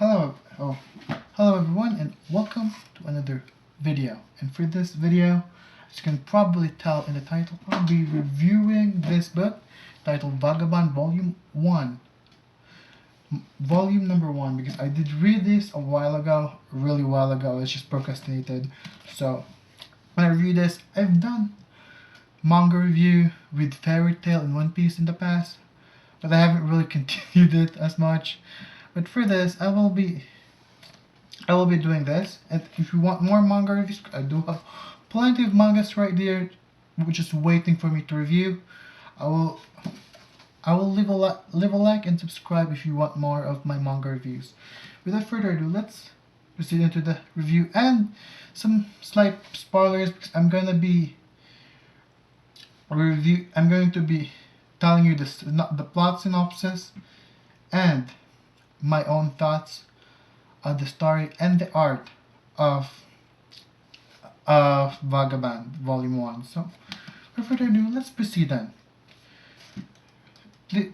Hello everyone, and welcome to another video. And for this video, as you can probably tell in the title, I'll be reviewing this book titled Vagabond Volume 1. Volume number 1, because I did read this a while ago, really while ago. It's just procrastinated. So when I review this, I've done manga review with Fairy Tail and One Piece in the past, but I haven't really continued it as much. But for this, I will be doing this. And if you want more manga reviews, I do have plenty of mangas right there, which is waiting for me to review. I will leave a like and subscribe if you want more of my manga reviews. Without further ado, let's proceed into the review and some slight spoilers, because I'm going to be telling you the plot synopsis and my own thoughts on the story and the art of Vagabond Volume 1. So, without further ado, let's proceed then.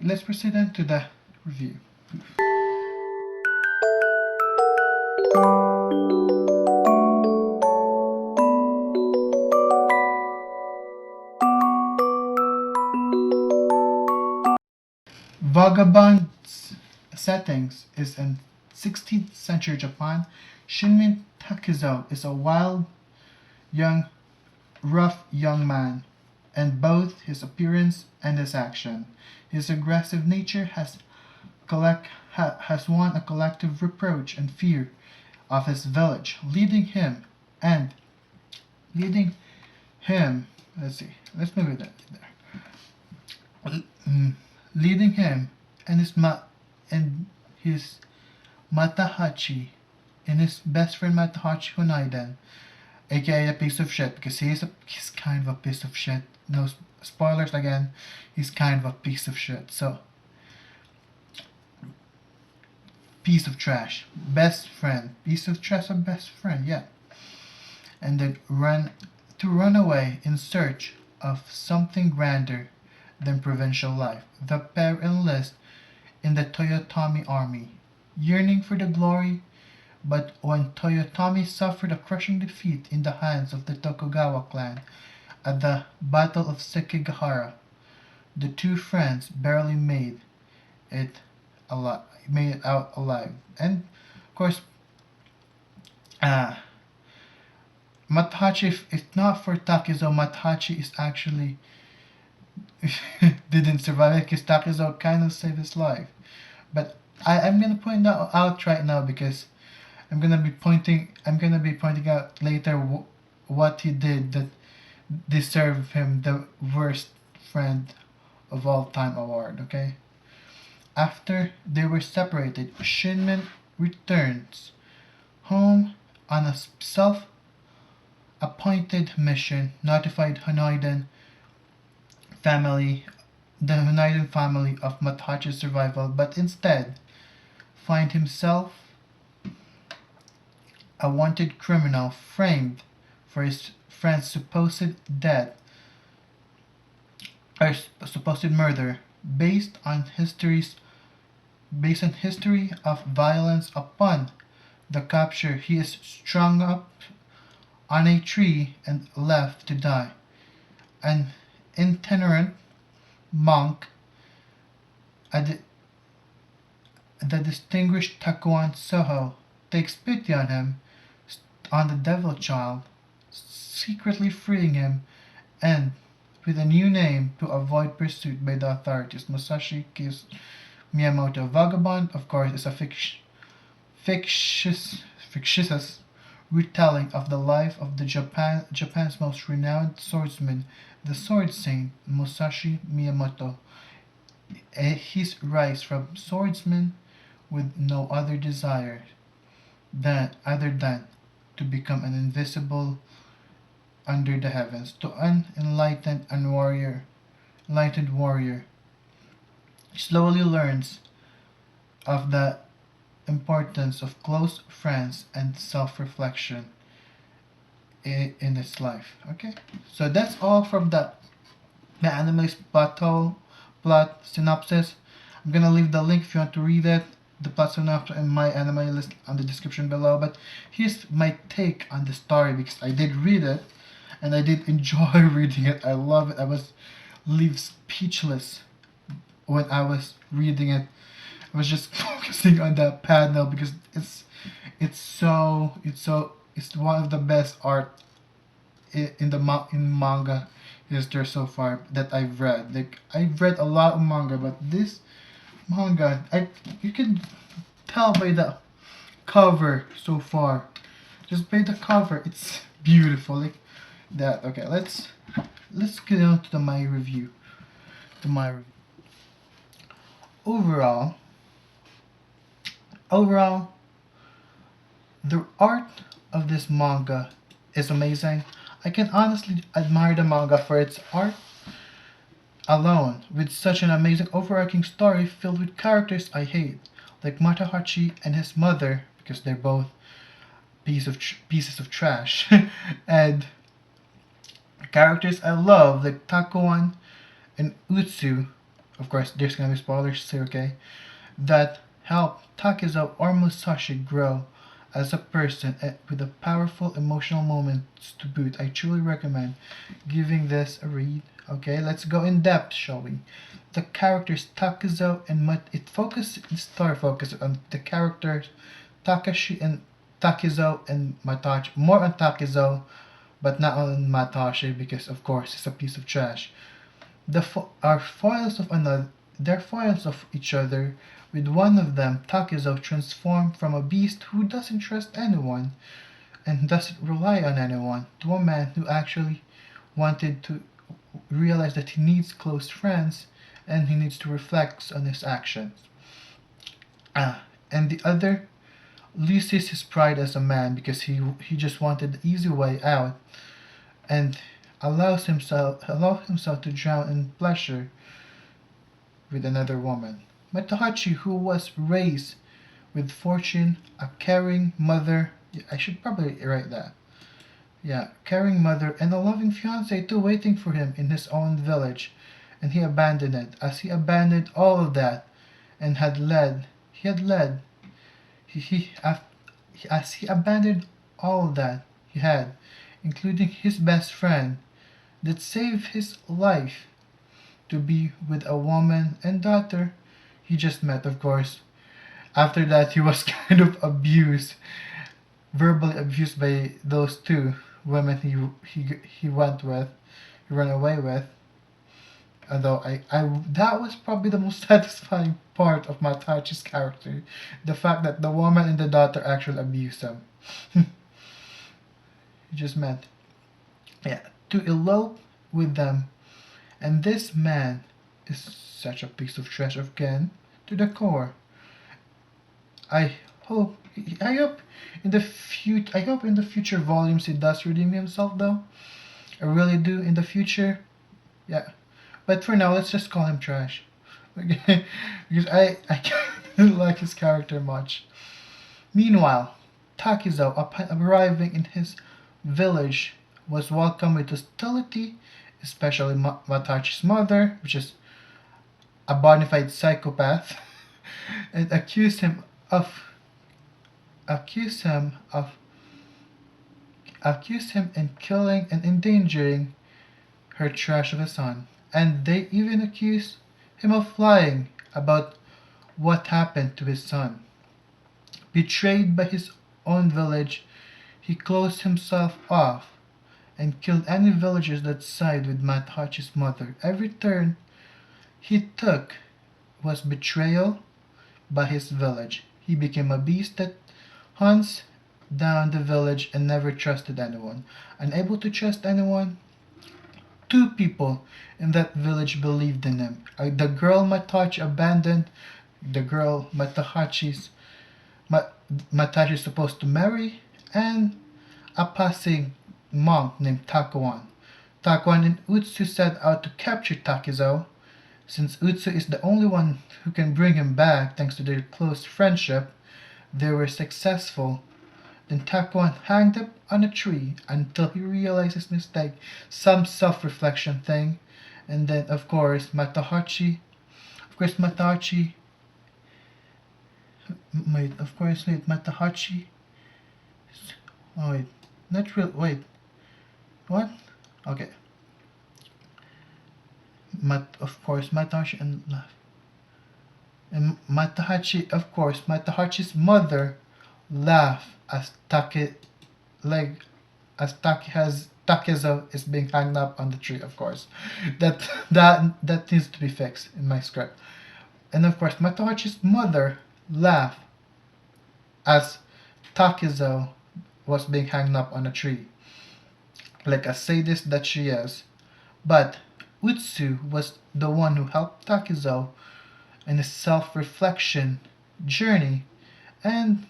Let's proceed then to the review. Vagabond's settings is in 16th century Japan. Shinmin Takezo is a wild, rough young man, and both his appearance and his action. His aggressive nature has won a collective reproach and fear of his village, leading him. Let's move it there. Leading him and his Matahachi, and his best friend Matahachi Hunaiden, aka a piece of shit, because he's kind of a piece of shit. No spoilers again. He's kind of a piece of shit. So, piece of trash, best friend, piece of trash, a best friend, yeah. And then run away in search of something grander than provincial life. The pair enlist in the Toyotomi army, yearning for the glory. But when Toyotomi suffered a crushing defeat in the hands of the Tokugawa clan at the Battle of Sekigahara, the two friends barely made it out alive. And of course, Matahachi, if not for Takezo, Matahachi is actually didn't survive it, because Takezo kind of saved his life. But I'm gonna point that out right now, because I'm gonna be pointing out later what he did that deserved him the worst friend of all time award. Okay. After they were separated, Shinmin returns home on a self-appointed mission, notified the Hunaiden family of Matahachi's survival, but instead find himself a wanted criminal framed for his friend's supposed death, or supposed murder, based on history of violence. Upon the capture, he is strung up on a tree and left to die. An itinerant monk, the distinguished Takuan Soho, takes pity on him, on the devil child, secretly freeing him, and with a new name to avoid pursuit by the authorities. Musashi Kiss Miyamoto. Vagabond, of course, is a fictitious retelling of the life of Japan's most renowned swordsman, the Sword Saint Musashi Miyamoto. His rise from swordsman with no other desire than to become an invisible under the heavens, to an enlightened warrior, slowly learns of the importance of close friends and self-reflection in his life. Okay, so that's all from the anime's plot synopsis. I'm gonna leave the link if you want to read it. the plot synopsis and my anime list on the description below. But here's my take on the story because I did read it and I did enjoy reading it. I love it. I was leave speechless when I was reading it. I was just focusing on that panel because it's one of the best art in the in manga history so far that I've read. Like I've read a lot of manga, but this manga, I you can tell by the cover so far. Just by the cover, it's beautiful. Like that. Okay, let's get on to my review. To my review. Overall, overall, the art of this manga is amazing. I can honestly admire the manga for its art alone, with such an amazing overarching story filled with characters I hate, like Matahachi and his mother, because they're both pieces of trash, and characters I love, like Takuan and Utsu. Of course, there's gonna be spoilers here, okay? That help Takizo or Musashi grow as a person with a powerful emotional moments to boot. I truly recommend giving this a read. Okay, let's go in depth, shall we? The characters Takizo and the story focuses on the characters Takashi and Takizo and Matachi. More on Takizo, but not on Matashi because of course it's a piece of trash. Are foils of another. They're foils of each other, with one of them, Takizo, transformed from a beast who doesn't trust anyone and doesn't rely on anyone to a man who actually wanted to realize that he needs close friends and he needs to reflect on his actions. And the other loses his pride as a man because he just wanted the easy way out and allow himself to drown in pleasure with another woman. Matahachi, who was raised with fortune, a caring mother. I should probably write that. Yeah, caring mother and a loving fiance too waiting for him in his own village, and he abandoned it. As he abandoned all of that, and he had led. He as he abandoned all of that he had, including his best friend that saved his life to be with a woman and daughter he just met, of course. After that, he was kind of abused, verbally abused by those two women he went with, he ran away with. Although I that was probably the most satisfying part of Matachi's character, the fact that the woman and the daughter actually abused him. He just meant, yeah, to elope with them. And this man is such a piece of trash again to the core. I hope I hope in the future volumes he does redeem himself though. I really do in the future. Yeah. But for now let's just call him trash. Okay? Because I can't like his character much. Meanwhile, Takizo upon arriving in his village was welcomed with hostility, especially Matachi's mother, which is a bona fide psychopath, and of accused him of accused him in killing and endangering her trash of a son. And they even accused him of lying about what happened to his son. Betrayed by his own village, he closed himself off and killed any villagers that sided with Matachi's mother. Every turn he took was betrayal by his village. He became a beast that hunts down the village and never trusted anyone. Unable to trust anyone, two people in that village believed in him. The girl Matachi abandoned, the girl Matachi is supposed to marry, and a passing monk named Takuan. Takuan and Utsu set out to capture Takizo. Since Utsu is the only one who can bring him back thanks to their close friendship, they were successful. Then Takuan hanged up on a tree until he realized his mistake, some self-reflection thing. And then, of course, Matahachi Wait, of course, wait, Matahachi. Oh, wait, not real. Wait, what? Okay, of course, Matahachi and Matahachi. Of course, Matahachi's mother laugh as like Takezo is being hung up on the tree. Of course, that needs to be fixed in my script. And of course, Matahachi's mother laughed as Takizo was being hung up on a tree, like a sadist that she is. But Utsu was the one who helped Takizo in his self-reflection journey and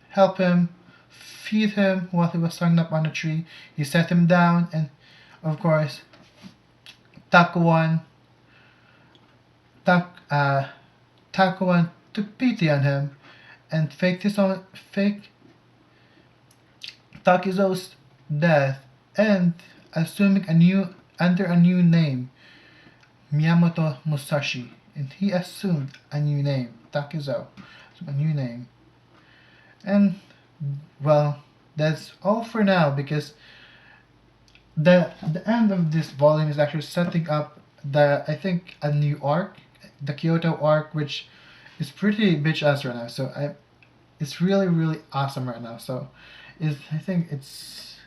help him feed him while he was hung up on a tree. He set him down, and of course, Takuan Tak Takuan took pity on him and fake Takizo's death and assuming a new under a new name, Miyamoto Musashi, and he assumed a new name, Takizo, a new name. And well, that's all for now because the end of this volume is actually setting up the I think a new arc, the Kyoto arc, which is pretty bitch ass right now. So it's really awesome right now. So I think it's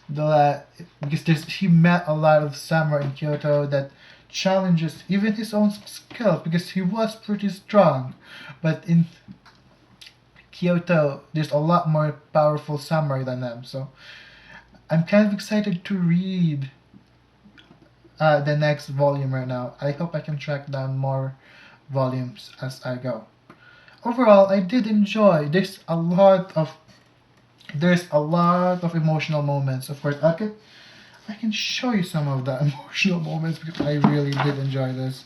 the because he met a lot of samurai in Kyoto that challenges even his own skills because he was pretty strong, but in Kyoto there's a lot more powerful samurai than them. So I'm kind of excited to read the next volume right now. I hope I can track down more volumes as I go. Overall, I did enjoy. There's a lot of emotional moments. Of course, I can show you some of the emotional moments because I really did enjoy this.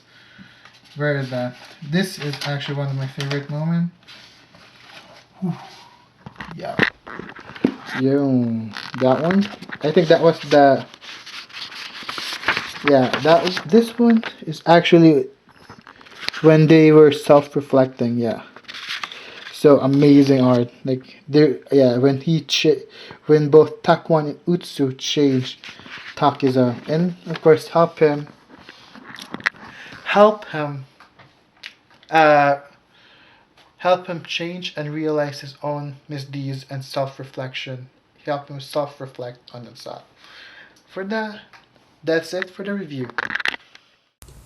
Where is that? This is actually one of my favorite moments. Whew. Yeah. That one. I think that was the. Yeah, this one is actually when they were self-reflecting. Yeah. So amazing art. Like there, yeah. When both Takuan and Utsu changed Takiza, and of course help him, uh, help him change and realize his own misdeeds and self-reflection. Help him self-reflect on himself. For that, that's it for the review.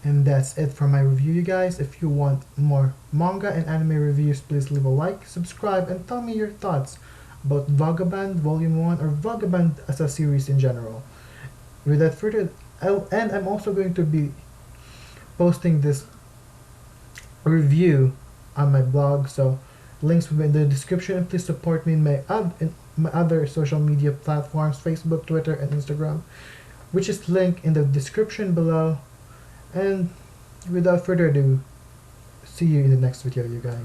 And that's it for my review, you guys. If you want more manga and anime reviews, please leave a like, subscribe, and tell me your thoughts about Vagabond Volume 1 or Vagabond as a series in general. Without further and I'm also going to be posting this review on my blog, so links will be in the description, and please support me in my other social media platforms, Facebook, Twitter, and Instagram, which is linked in the description below. And without further ado, see you in the next video, you guys.